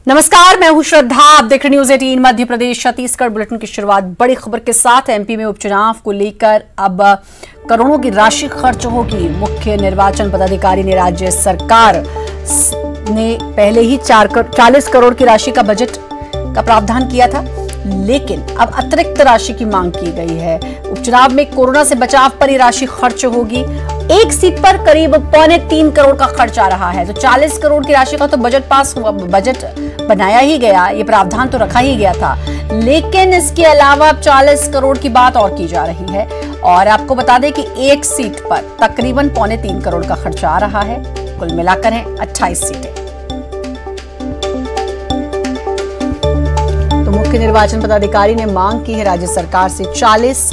नमस्कार, मैं हूं श्रद्धा। आप देख रहे न्यूज 18 मध्य प्रदेश छत्तीसगढ़ बुलेटिन की शुरुआत बड़ी खबर के साथ। एमपी में उपचुनाव को लेकर अब करोड़ों की राशि खर्च होगी। मुख्य निर्वाचन पदाधिकारी ने राज्य सरकार ने पहले ही 40 करोड़ की राशि का बजट का प्रावधान किया था, लेकिन अब अतिरिक्त राशि की मांग की गई है। उपचुनाव में कोरोना से बचाव पर ये राशि खर्च होगी। एक सीट पर करीब 3.25 करोड़ का खर्च आ रहा है। तो 40 करोड़ की राशि का तो बजट पास हुआ, बजट बनाया ही गया, ये प्रावधान तो रखा ही गया था, लेकिन इसके अलावा 40 करोड़ की बात और की जा रही है। और आपको बता दें कि एक सीट पर तकरीबन 3.25 करोड़ का खर्च आ रहा है। कुल मिलाकर है 28 सीटें। तो मुख्य निर्वाचन पदाधिकारी ने मांग की है राज्य सरकार से 40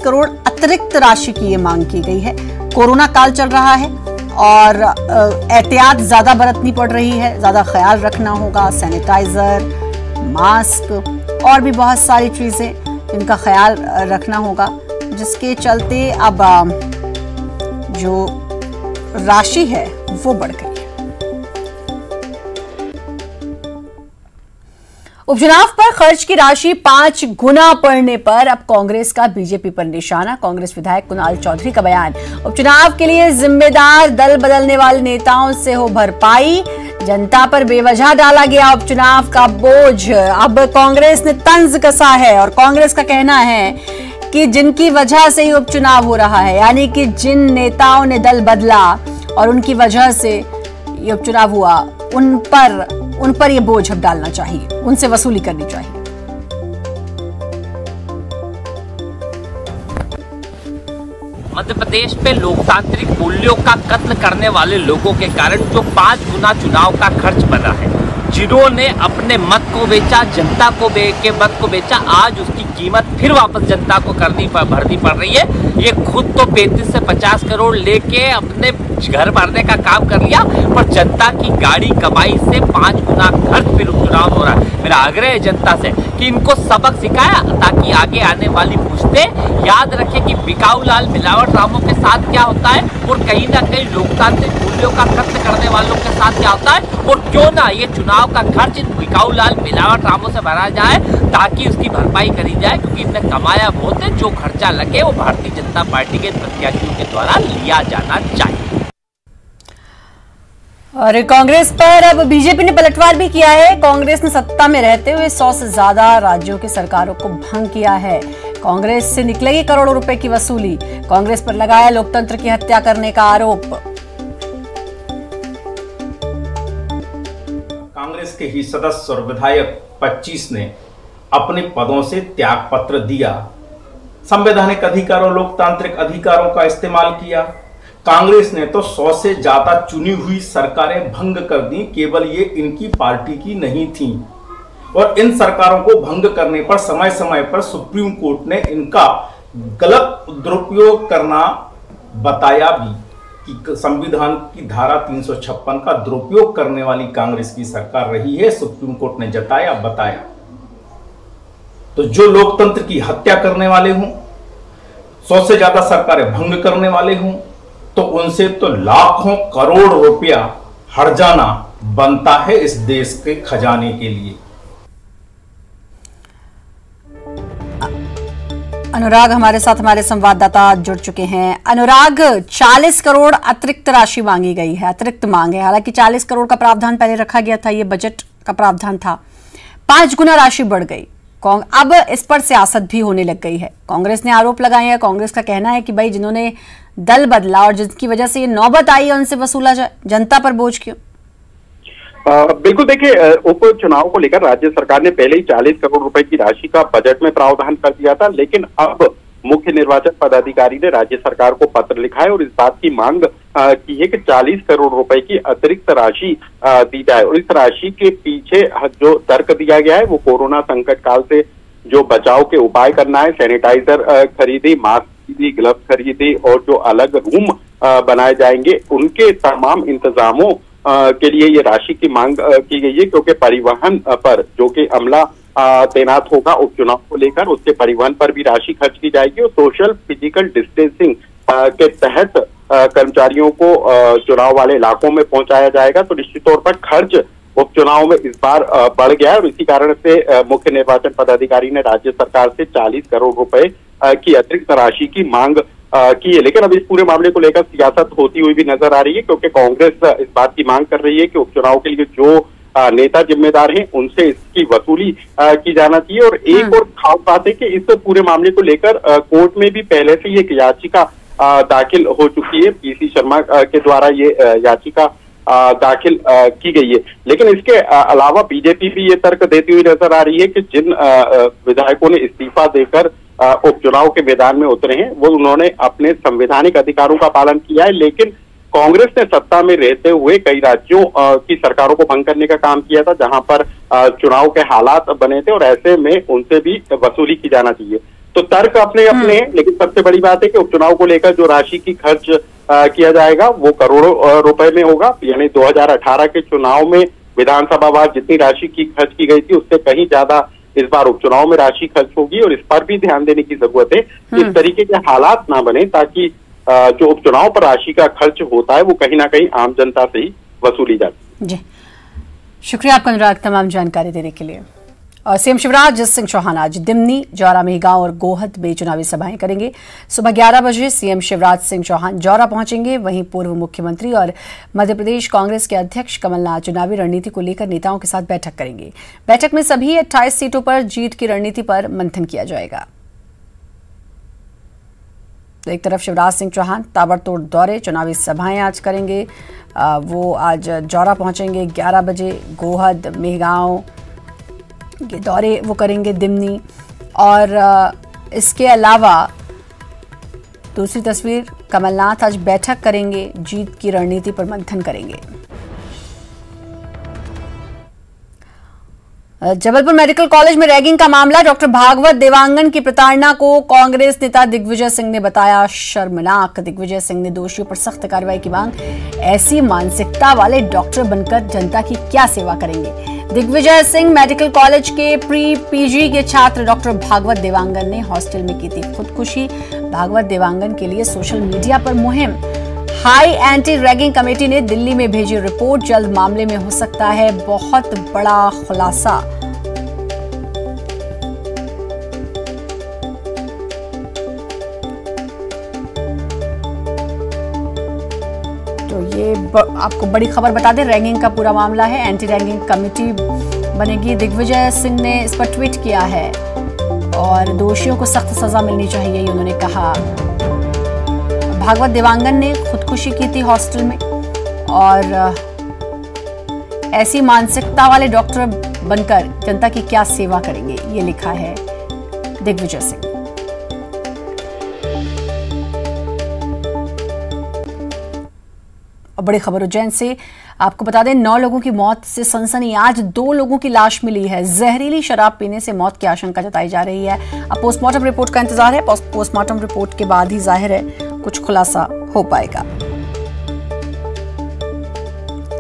करोड़ अतिरिक्त राशि की ये मांग की गई है। कोरोना काल चल रहा है और एहतियात ज्यादा बरतनी पड़ रही है, ज्यादा ख्याल रखना होगा। सैनिटाइजर, मास्क और भी बहुत सारी चीजें इनका ख्याल रखना होगा, जिसके चलते अब जो राशि है वो बढ़ गई है। उपचुनाव पर खर्च की राशि 5 गुना पड़ने पर अब कांग्रेस का बीजेपी पर निशाना। कांग्रेस विधायक कुणाल चौधरी का बयान, उपचुनाव के लिए जिम्मेदार दल बदलने वाले नेताओं से हो भरपाई, जनता पर बेवजह डाला गया उपचुनाव का बोझ। अब कांग्रेस ने तंज कसा है और कांग्रेस का कहना है कि जिनकी वजह से ही उपचुनाव हो रहा है, यानी कि जिन नेताओं ने दल बदला और उनकी वजह से ये उपचुनाव हुआ, उन पर ये बोझ अब डालना चाहिए, उनसे वसूली करनी चाहिए। मध्य प्रदेश पे लोकतांत्रिक मूल्यों का कत्ल करने वाले लोगों के कारण जो 5 गुना चुनाव का खर्च बना है, जिन्होंने अपने मत को बेचा, जनता को मत को बेचा, आज उसकी कीमत फिर वापस जनता को भरनी पड़ रही है। ये खुद तो 35 से 50 करोड़ लेके अपने घर भरने का काम कर लिया, पर जनता की गाड़ी कमाई से 5 गुना खर्च फिर उपचुनाव हो रहा है। मेरा आग्रह है जनता से कि इनको सबक सिखाया, ताकि आगे आने वाली पुश्तें याद रखें कि बिकाऊ लाल मिलावट रामों के साथ क्या होता है और कहीं ना कहीं लोकतांत्रिक मूल्यों का कत्ल करने वालों के साथ क्या होता है। और क्यों ना ये चुनाव का खर्च इन बिकाऊ लाल मिलावट रामों से भरा जाए, ताकि उसकी भरपाई करी जाए, क्योंकि इनने कमाया बहुत है। जो खर्चा लगे वो भारतीय जनता पार्टी के प्रत्याशियों के द्वारा लिया जाना चाहिए। और कांग्रेस पर अब बीजेपी ने पलटवार भी किया है। कांग्रेस ने सत्ता में रहते हुए 100 से ज्यादा राज्यों की सरकारों को भंग किया है। कांग्रेस से निकलेगी करोड़ों रुपए की वसूली। कांग्रेस पर लगाया लोकतंत्र की हत्या करने का आरोप। कांग्रेस के ही सदस्य और विधायक 25 ने अपने पदों से त्याग पत्र दिया। संवैधानिक अधिकारों, लोकतांत्रिक अधिकारों का इस्तेमाल किया। कांग्रेस ने तो 100 से ज्यादा चुनी हुई सरकारें भंग कर दी। केवल ये इनकी पार्टी की नहीं थी, और इन सरकारों को भंग करने पर समय समय पर सुप्रीम कोर्ट ने इनका गलत दुरुपयोग करना बताया भी कि संविधान की धारा 356 का दुरुपयोग करने वाली कांग्रेस की सरकार रही है। सुप्रीम कोर्ट ने जताया, बताया। तो जो लोकतंत्र की हत्या करने वाले हों, 100 से ज्यादा सरकारें भंग करने वाले हों, तो उनसे तो लाखों करोड़ रुपया हर्जाना बनता है इस देश के खजाने के लिए। अनुराग हमारे साथ, हमारे संवाददाता जुड़ चुके हैं। अनुराग, 40 करोड़ अतिरिक्त राशि मांगी गई है, अतिरिक्त मांग है। हालांकि 40 करोड़ का प्रावधान पहले रखा गया था, ये बजट का प्रावधान था। 5 गुना राशि बढ़ गई। अब इस पर सियासत भी होने लग गई है। कांग्रेस ने आरोप लगाए हैं। कांग्रेस का कहना है कि भाई जिन्होंने दल बदला और जिसकी वजह से ये नौबत आई है, उनसे वसूला जाए, जनता पर बोझ क्यों? बिल्कुल, देखिए, उपचुनाव को लेकर राज्य सरकार ने पहले ही 40 करोड़ रुपए की राशि का बजट में प्रावधान कर दिया था, लेकिन अब मुख्य निर्वाचन पदाधिकारी ने राज्य सरकार को पत्र लिखा है और इस बात की मांग की है कि 40 करोड़ रुपए की अतिरिक्त राशि दी जाए। और इस राशि के पीछे जो तर्क दिया गया है वो कोरोना संकट काल से जो बचाव के उपाय करना है, सैनिटाइजर खरीदी, मास्क खरीदी, ग्लव्स खरीदी और जो अलग रूम बनाए जाएंगे, उनके तमाम इंतजामों के लिए ये राशि की मांग की गई है। क्योंकि परिवहन पर जो कि अमला तैनात होगा उपचुनाव को लेकर, उसके परिवहन पर भी राशि खर्च की जाएगी और सोशल फिजिकल डिस्टेंसिंग के तहत कर्मचारियों को चुनाव वाले इलाकों में पहुंचाया जाएगा। तो निश्चित तौर पर खर्च उपचुनाव में इस बार बढ़ गया है और इसी कारण से मुख्य निर्वाचन पदाधिकारी ने राज्य सरकार से 40 करोड़ रुपए की अतिरिक्त राशि की मांग की है। लेकिन अब इस पूरे मामले को लेकर सियासत होती हुई भी नजर आ रही है, क्योंकि कांग्रेस इस बात की मांग कर रही है कि उपचुनाव के लिए जो नेता जिम्मेदार हैं उनसे इसकी वसूली की जाना चाहिए। और एक और खास बात है कि इस पूरे मामले को लेकर कोर्ट में भी पहले से ये याचिका दाखिल हो चुकी है। पीसी शर्मा के द्वारा ये याचिका दाखिल की गई है। लेकिन इसके अलावा बीजेपी भी ये तर्क देती हुई नजर आ रही है कि जिन विधायकों ने इस्तीफा देकर उपचुनाव के मैदान में उतरे हैं वो उन्होंने अपने संवैधानिक अधिकारों का पालन किया है, लेकिन कांग्रेस ने सत्ता में रहते हुए कई राज्यों की सरकारों को भंग करने का काम किया था जहां पर चुनाव के हालात बने थे और ऐसे में उनसे भी वसूली की जाना चाहिए। तो तर्क अपने अपने हैं, लेकिन सबसे बड़ी बात है कि उपचुनाव को लेकर जो राशि की खर्च किया जाएगा वो करोड़ों रुपए में होगा। यानी 2018 के चुनाव में विधानसभावार जितनी राशि की खर्च की गई थी उससे कहीं ज्यादा इस बार उपचुनाव में राशि खर्च होगी और इस पर भी ध्यान देने की जरूरत है कि इस तरीके के हालात ना बने ताकि जो उपचुनाव पर राशि का खर्च होता है वो कहीं ना कहीं आम जनता से ही वसूली जाती। जी, शुक्रिया आपका अनुराग तमाम जानकारी देने के लिए। और सीएम शिवराज सिंह चौहान आज दिमनी, जौरा, मेहगांव और गोहद में चुनावी सभाएं करेंगे। सुबह 11 बजे सीएम शिवराज सिंह चौहान जौरा पहुंचेंगे। वहीं पूर्व मुख्यमंत्री और मध्य प्रदेश कांग्रेस के अध्यक्ष कमलनाथ चुनावी रणनीति को लेकर नेताओं के साथ बैठक करेंगे। बैठक में सभी 28 सीटों पर जीत की रणनीति पर मंथन किया जाएगा। तो एक तरफ शिवराज सिंह चौहान ताबड़तोड़ दौरे, चुनावी सभाएं आज करेंगे। वो आज जौरा पहुंचेंगे 11 बजे, गोहद, मेहगांव के दौरे वो करेंगे, दिमनी। और इसके अलावा दूसरी तस्वीर, कमलनाथ आज बैठक करेंगे, जीत की रणनीति पर मंथन करेंगे। जबलपुर मेडिकल कॉलेज में रैगिंग का मामला, डॉक्टर भागवत देवांगन की प्रताड़ना को कांग्रेस नेता दिग्विजय सिंह ने बताया शर्मनाक। दिग्विजय सिंह ने दोषियों पर सख्त कार्रवाई की मांग। ऐसी मानसिकता वाले डॉक्टर बनकर जनता की क्या सेवा करेंगे। दिग्विजय सिंह मेडिकल कॉलेज के प्री पीजी के छात्र डॉक्टर भागवत देवांगन ने हॉस्टल में की थी खुदकुशी। भागवत देवांगन के लिए सोशल मीडिया पर मुहिम। हाई एंटी रैगिंग कमेटी ने दिल्ली में भेजी रिपोर्ट। जल्द मामले में हो सकता है बहुत बड़ा खुलासा। तो ये आपको बड़ी खबर बता दें, रैगिंग का पूरा मामला है। एंटी रैगिंग कमेटी बनेगी। दिग्विजय सिंह ने इस पर ट्वीट किया है और दोषियों को सख्त सजा मिलनी चाहिए, ये उन्होंने कहा। भागवत देवांगन ने खुदकुशी की थी हॉस्टल में और ऐसी मानसिकता वाले डॉक्टर बनकर जनता की क्या सेवा करेंगे, ये लिखा है दिग्विजय सिंह। और बड़ी खबर उज्जैन से आपको बता दें, 9 लोगों की मौत से सनसनी। आज 2 लोगों की लाश मिली है। जहरीली शराब पीने से मौत की आशंका जताई जा रही है। अब पोस्टमार्टम रिपोर्ट का इंतजार है। पोस्टमार्टम रिपोर्ट के बाद ही जाहिर है कुछ खुलासा हो पाएगा।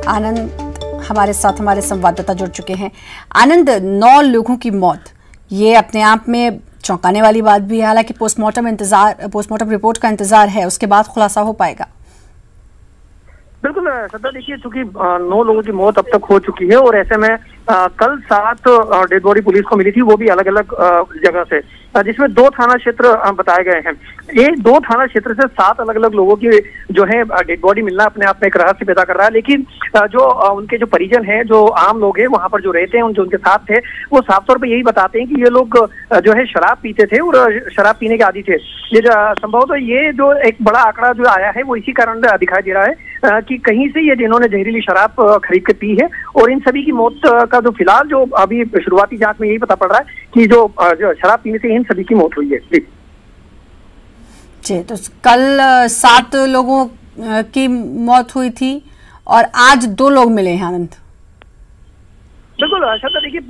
आनंद हमारे साथ, हमारे संवाददाता जुड़ चुके हैं। आनंद, 9 लोगों की मौत, ये अपने आप में चौंकाने वाली बात भी है। हालांकि पोस्टमार्टम रिपोर्ट का इंतजार है, उसके बाद खुलासा हो पाएगा। बिल्कुल श्रद्धा, देखिए चूंकि 9 लोगों की मौत अब तक हो चुकी है और ऐसे में कल 7 डेड बॉडी पुलिस को मिली थी, वो भी अलग अलग जगह से, जिसमें 2 थाना क्षेत्र बताए गए हैं। ये 2 थाना क्षेत्र से 7 अलग अलग लोगों की जो है डेड बॉडी मिलना अपने आप में एक रहस्य पैदा कर रहा है। लेकिन जो उनके जो परिजन हैं, जो आम लोग हैं वहां पर जो रहते हैं, जो उनके साथ थे, वो साफ तौर पर यही बताते हैं कि ये लोग जो है शराब पीते थे और शराब पीने के आदी थे। ये संभवतः ये जो एक बड़ा आंकड़ा जो आया है वो इसी कारण दिखाई दे रहा है कि कहीं से ये जिन्होंने जहरीली शराब खरीद के पी है। और इन सभी की मौत का जो फिलहाल जो अभी शुरुआती जांच में यही पता पड़ रहा है कि जो शराब पीने से इन सभी की मौत हुई है। जी, तो कल 7 लोगों की मौत हुई थी और आज 2 लोग मिले हैं। आनंद, बिल्कुल श्रद्धा, देखिए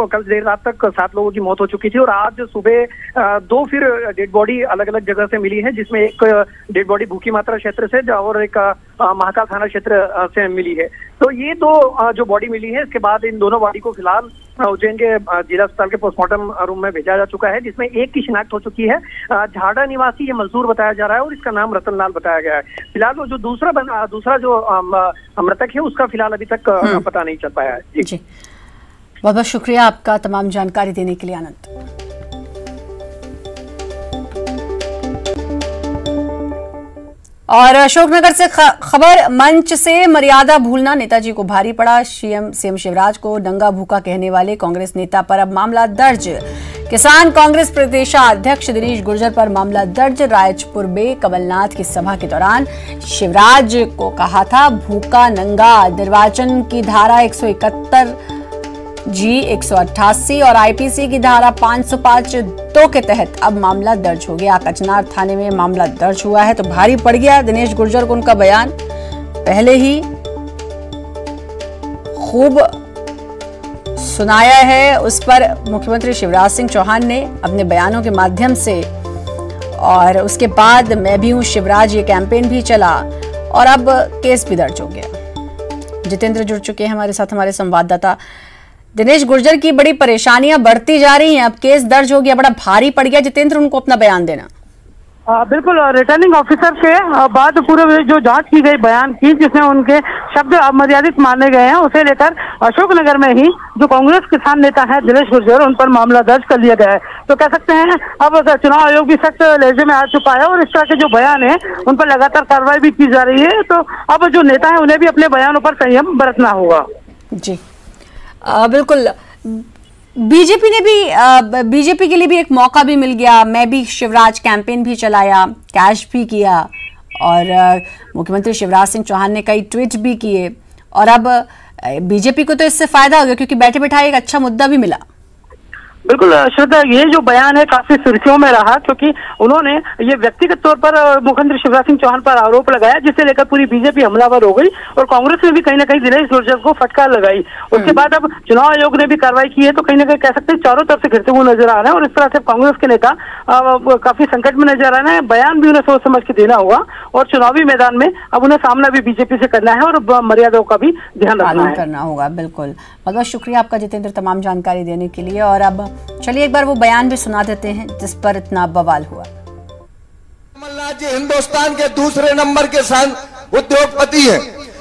कल देर रात तक 7 लोगों की मौत हो चुकी थी और आज सुबह 2 फिर डेड बॉडी अलग अलग जगह से मिली है, जिसमें एक डेड बॉडी भूखी मात्रा क्षेत्र से और एक महाकाल थाना क्षेत्र से मिली है। तो ये 2 जो बॉडी मिली है, इसके बाद इन दोनों बॉडी को फिलहाल उज्जैन के जिला अस्पताल के पोस्टमार्टम रूम में भेजा जा चुका है, जिसमें एक की शिनाख्त हो चुकी है। झाड़ा निवासी ये मजदूर बताया जा रहा है और इसका नाम रतनलाल बताया गया है। फिलहाल वो जो दूसरा जो मृतक है उसका फिलहाल अभी तक पता नहीं चल पाया है। जी, बहुत बहुत शुक्रिया आपका तमाम जानकारी देने के लिए आनंद। और अशोकनगर से खबर, मंच से मर्यादा भूलना नेताजी को भारी पड़ा। सीएम शिवराज को नंगा भूखा कहने वाले कांग्रेस नेता पर अब मामला दर्ज। किसान कांग्रेस प्रदेशाध्यक्ष दिनेश गुर्जर पर मामला दर्ज। रायचपुर में कमलनाथ की सभा के दौरान शिवराज को कहा था भूखा नंगा। निर्वाचन की धारा 171 जी 188 और आईपीसी की धारा 505(2) के तहत अब मामला दर्ज हो गया। कचनार थाने में मामला दर्ज हुआ है। तो भारी पड़ गया दिनेश गुर्जर को उनका बयान। पहले ही खूब सुनाया है उस पर मुख्यमंत्री शिवराज सिंह चौहान ने अपने बयानों के माध्यम से, और उसके बाद मैं भी हूं शिवराज ये कैंपेन भी चला और अब केस भी दर्ज हो गया। जितेंद्र जुड़ चुके हैं हमारे साथ, हमारे संवाददाता। दिनेश गुर्जर की बड़ी परेशानियां बढ़ती जा रही हैं, अब केस दर्ज हो गया, बड़ा भारी पड़ गया जितेंद्र उनको अपना बयान देना। बिल्कुल, रिटर्निंग ऑफिसर के बाद पूरे जो जांच की गई बयान की, जिसमें उनके शब्द अमर्यादित माने गए हैं, उसे लेकर अशोकनगर में ही जो कांग्रेस किसान नेता है दिनेश गुर्जर, उन पर मामला दर्ज कर लिया गया है। तो कह सकते हैं अब चुनाव आयोग भी सख्त लहजे में आ चुका है और इस तरह के जो बयान है उन पर लगातार कार्रवाई भी की जा रही है। तो अब जो नेता है उन्हें भी अपने बयानों पर संयम बरतना होगा। जी बिल्कुल, बीजेपी के लिए भी एक मौका भी मिल गया। मैं भी शिवराज कैंपेन भी चलाया, कैश भी किया और मुख्यमंत्री शिवराज सिंह चौहान ने कई ट्वीट भी किए और अब बीजेपी को तो इससे फायदा हो गया क्योंकि बैठे बैठाए एक अच्छा मुद्दा भी मिला। बिल्कुल श्रद्धा, ये जो बयान है काफी सुर्खियों में रहा क्योंकि उन्होंने ये व्यक्तिगत तौर पर मुख्यमंत्री शिवराज सिंह चौहान पर आरोप लगाया, जिसे लेकर पूरी बीजेपी हमलावर हो गई और कांग्रेस ने भी कहीं ना कहीं दिनेश गुर्जर को फटकार लगाई। उसके बाद अब चुनाव आयोग ने भी कार्रवाई की है, तो कहीं ना कहीं कह सकते हैं चारों तरफ से घिरते हुए नजर आ रहे हैं और इस तरह से कांग्रेस के नेता काफी संकट में नजर आ रहे हैं। बयान भी उन्हें सोच समझ के देना होगा और चुनावी मैदान में अब उन्हें सामना भी बीजेपी से करना है और मर्यादाओं का भी ध्यान रखना होगा। बिल्कुल, बहुत बहुत शुक्रिया आपका जितेंद्र तमाम जानकारी देने के लिए। और अब चलिए एक बार वो बयान भी सुना देते हैं जिस पर इतना बवाल हुआ। कमलनाथ जी हिंदुस्तान के दूसरे नंबर के उद्योगपति हैं।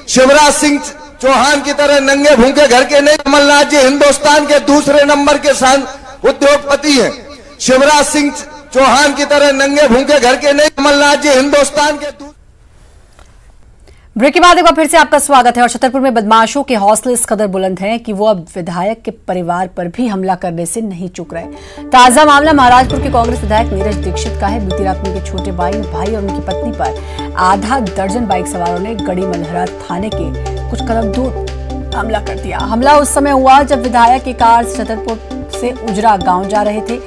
शिवराज सिंह चौहान की तरह नंगे भूखे घर के नहीं। कमलनाथ जी हिंदुस्तान के दूसरे नंबर के उद्योगपति हैं। शिवराज सिंह चौहान की तरह नंगे भूखे घर के नहीं। कमलनाथ जी हिंदुस्तान के ब्रेक के बाद एक बार फिर से आपका स्वागत है। और छतरपुर में बदमाशों के हौसले इस कदर बुलंद हैं कि वो अब विधायक के परिवार पर भी हमला करने से नहीं चूक रहे। ताजा मामला महाराजपुर के कांग्रेस विधायक नीरज दीक्षित का है। बीती रात उनके छोटे भाई और उनकी पत्नी पर आधा दर्जन बाइक सवारों ने गड़ी मलहरा थाने के कुछ कदम दूर हमला कर दिया। हमला उस समय हुआ जब विधायक की कार छतरपुर से उजरा गांव जा रहे थे।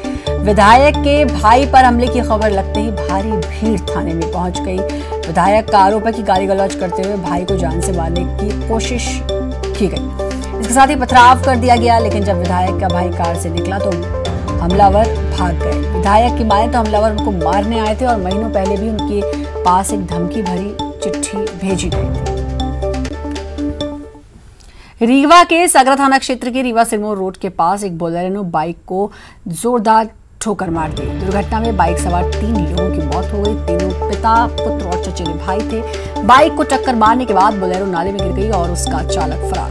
विधायक के भाई पर हमले की खबर लगते ही भारी भीड़ थाने में पहुंच गई। विधायक का आरोप है कि गाली गलौज करते हुए भाई को जान से मारने की कोशिश की गई। इसके साथ ही पथराव कर दिया गया, लेकिन जब विधायक का भाई कार से निकला तो हमलावर भाग गए। विधायक की माने तो हमलावर उनको मारने आए थे और महीनों पहले भी उनके पास एक धमकी भरी चिट्ठी भेजी गई थी। रीवा के सागरा थाना क्षेत्र के रीवा सिरमौर रोड के पास एक बोलेरो बाइक को जोरदार ठोकर मार दी। दुर्घटना में बाइक सवार 3 लोगों की मौत हो गई। तीनों पिता, पुत्र और चचेरे भाई थे। बाइक को टक्कर मारने के बाद बोलेरो नाले में गिर गई और उसका चालक फरार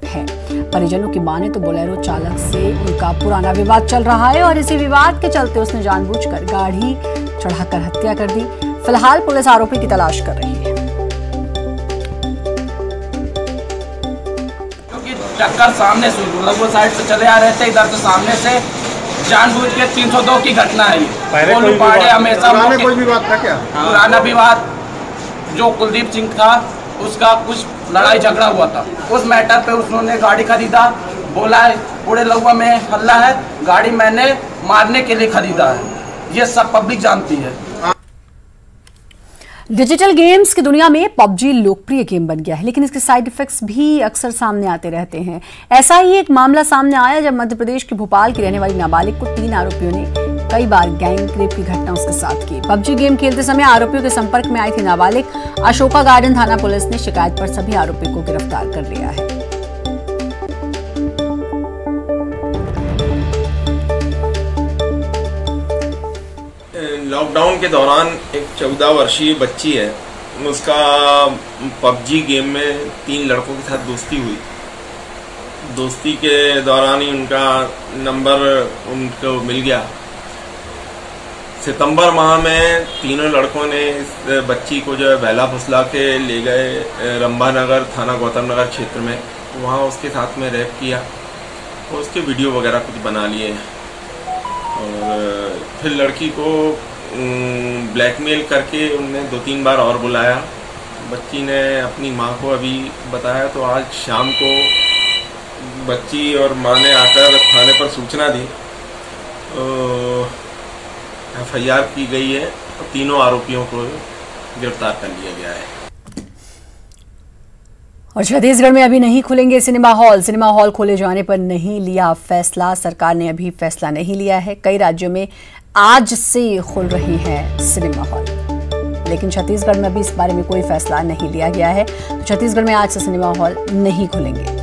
है। परिजनों की माने तो बोलेरो चालक से उनका पुराना विवाद चल रहा है और इसी विवाद के चलते उसने जानबूझकर गाड़ी चढ़ाकर हत्या कर दी। फिलहाल पुलिस आरोपी की तलाश कर रही है। टक्कर सामने से वो साइड से चले आ रहे थे, इधर से सामने से जानबूझ के 302 की घटना है। हमेशा कोई विवाद था क्या? पुराना विवाद जो कुलदीप सिंह था उसका कुछ लड़ाई झगड़ा हुआ था, उस मैटर पे उन्होंने गाड़ी खरीदा। बोला है पूरे लहुआ में हल्ला है, गाड़ी मैंने मारने के लिए खरीदा है। ये सब पब्लिक जानती है। डिजिटल गेम्स की दुनिया में पबजी लोकप्रिय गेम बन गया है, लेकिन इसके साइड इफेक्ट्स भी अक्सर सामने आते रहते हैं। ऐसा ही एक मामला सामने आया जब मध्य प्रदेश के भोपाल की रहने वाली नाबालिग को 3 आरोपियों ने कई बार गैंग रेप की घटना उसके साथ की। पबजी गेम खेलते समय आरोपियों के संपर्क में आई थी नाबालिग। अशोका गार्डन थाना पुलिस ने शिकायत पर सभी आरोपियों को गिरफ्तार कर लिया है। लॉकडाउन के दौरान एक 14 वर्षीय बच्ची है, उसका पबजी गेम में 3 लड़कों के साथ दोस्ती हुई। दोस्ती के दौरान ही उनका नंबर उनको मिल गया। सितंबर माह में तीनों लड़कों ने इस बच्ची को जो है बहला फुसला के ले गए रंभा नगर थाना गौतम नगर क्षेत्र में। वहाँ उसके साथ में रेप किया और उसके वीडियो वगैरह कुछ बना लिए और फिर लड़की को ब्लैकमेल करके उनने 2-3 बार और बुलाया। बच्ची ने अपनी माँ को अभी बताया तो आज शाम को बच्ची और माँ ने आकर थाने पर सूचना दी। FIR की गई है और तीनों आरोपियों को गिरफ्तार कर लिया गया है। और छत्तीसगढ़ में अभी नहीं खुलेंगे सिनेमा हॉल। सिनेमा हॉल खोले जाने पर नहीं लिया फैसला। सरकार ने अभी फैसला नहीं लिया है। कई राज्यों में आज से खुल रही हैं सिनेमा हॉल, लेकिन छत्तीसगढ़ में अभी इस बारे में कोई फैसला नहीं लिया गया है। तो छत्तीसगढ़ में आज से सिनेमा हॉल नहीं खुलेंगे।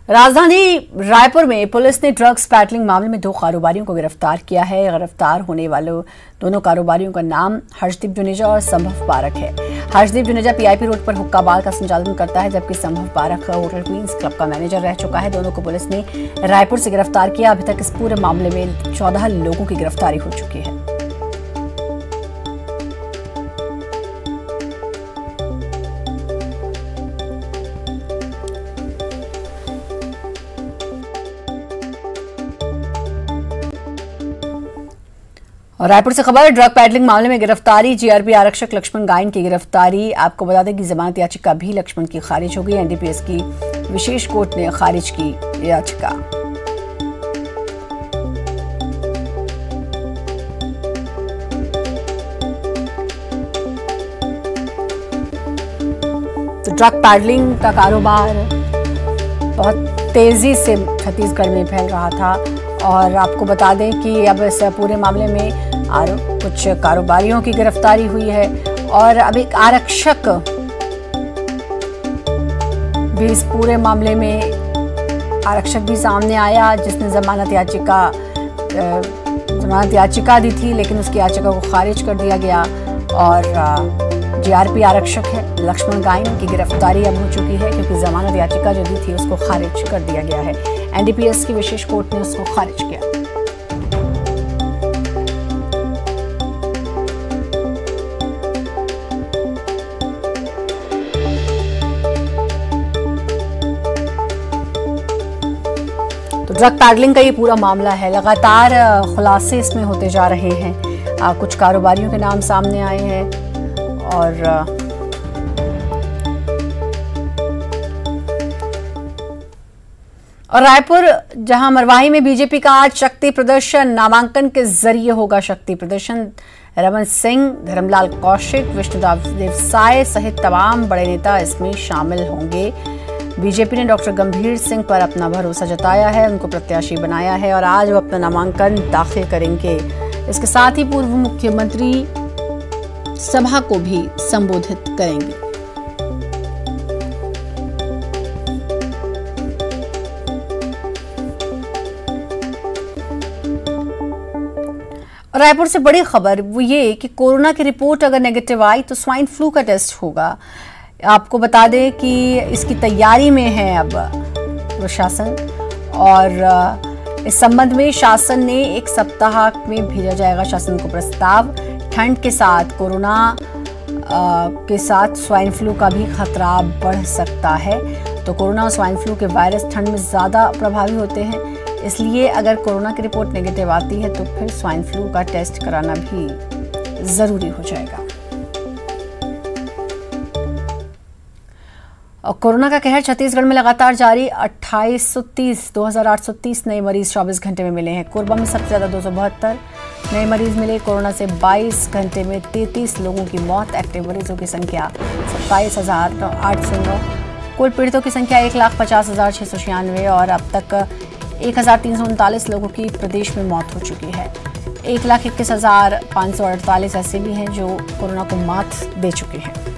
राजधानी रायपुर में पुलिस ने ड्रग्स पैडलिंग मामले में 2 कारोबारियों को गिरफ्तार किया है। गिरफ्तार होने वाले दोनों कारोबारियों का नाम हर्षदीप जुनेजा और संभव पारक है। हर्षदीप जुनेजा PIP रोड पर हुक्का बार का संचालन करता है, जबकि संभव पारक होटल क्वींस क्लब का मैनेजर रह चुका है। दोनों को पुलिस ने रायपुर से गिरफ्तार किया। अभी तक इस पूरे मामले में 14 लोगों की गिरफ्तारी हो चुकी है। और रायपुर से खबर, ड्रग पैडलिंग मामले में गिरफ्तारी। GRP आरक्षक लक्ष्मण गायन की गिरफ्तारी। आपको बता दें कि जमानत याचिका भी लक्ष्मण की खारिज हो गई। NDPS की विशेष कोर्ट ने खारिज की याचिका। तो ड्रग पैडलिंग का कारोबार बहुत तेजी से छत्तीसगढ़ में फैल रहा था और आपको बता दें कि अब इस पूरे मामले में कुछ कारोबारियों की गिरफ्तारी हुई है और अब एक आरक्षक भी इस पूरे मामले में आरक्षक भी सामने आया, जिसने जमानत याचिका दी थी, लेकिन उसकी याचिका को खारिज कर दिया गया। और GRP आरक्षक है लक्ष्मण गायन की गिरफ्तारी अब हो चुकी है, क्योंकि जमानत याचिका जो दी थी उसको खारिज कर दिया गया है। NDPS की विशेष कोर्ट ने उसको खारिज किया। तो ड्रग पैडलिंग का ये पूरा मामला है। लगातार खुलासे इसमें होते जा रहे हैं। कुछ कारोबारियों के नाम सामने आए हैं और रायपुर जहां मरवाही में बीजेपी का आज शक्ति प्रदर्शन, नामांकन के जरिए होगा शक्ति प्रदर्शन। रमन सिंह, धर्मलाल कौशिक, विष्णुदेव साय सहित तमाम बड़े नेता इसमें शामिल होंगे। बीजेपी ने डॉक्टर गंभीर सिंह पर अपना भरोसा जताया है, उनको प्रत्याशी बनाया है और आज वो अपना नामांकन दाखिल करेंगे। इसके साथ ही पूर्व मुख्यमंत्री सभा को भी संबोधित करेंगे। रायपुर से बड़ी खबर वो ये कि कोरोना की रिपोर्ट अगर नेगेटिव आई तो स्वाइन फ्लू का टेस्ट होगा। आपको बता दें कि इसकी तैयारी में है अब प्रशासन और इस संबंध में शासन ने 1 सप्ताह में भेजा जाएगा शासन को प्रस्ताव। ठंड के साथ कोरोना के साथ स्वाइन फ्लू का भी खतरा बढ़ सकता है। तो कोरोना और स्वाइन फ्लू के वायरस ठंड में ज़्यादा प्रभावी होते हैं, इसलिए अगर कोरोना की रिपोर्ट नेगेटिव आती है तो फिर स्वाइन फ्लू का टेस्ट कराना भी जरूरी हो जाएगा। और कोरोना का कहर छत्तीसगढ़ में लगातार जारी। 2830 नए मरीज 24 घंटे में मिले हैं। कोरबा में सबसे ज्यादा 272 नए मरीज मिले। कोरोना से 22 घंटे में 33 लोगों की मौत। एक्टिव मरीजों की संख्या 27,809। कुल पीड़ितों की संख्या 1,50,696 और अब तक 1,339 लोगों की प्रदेश में मौत हो चुकी है। 1,21,548 ऐसे भी हैं जो कोरोना को मात दे चुके हैं।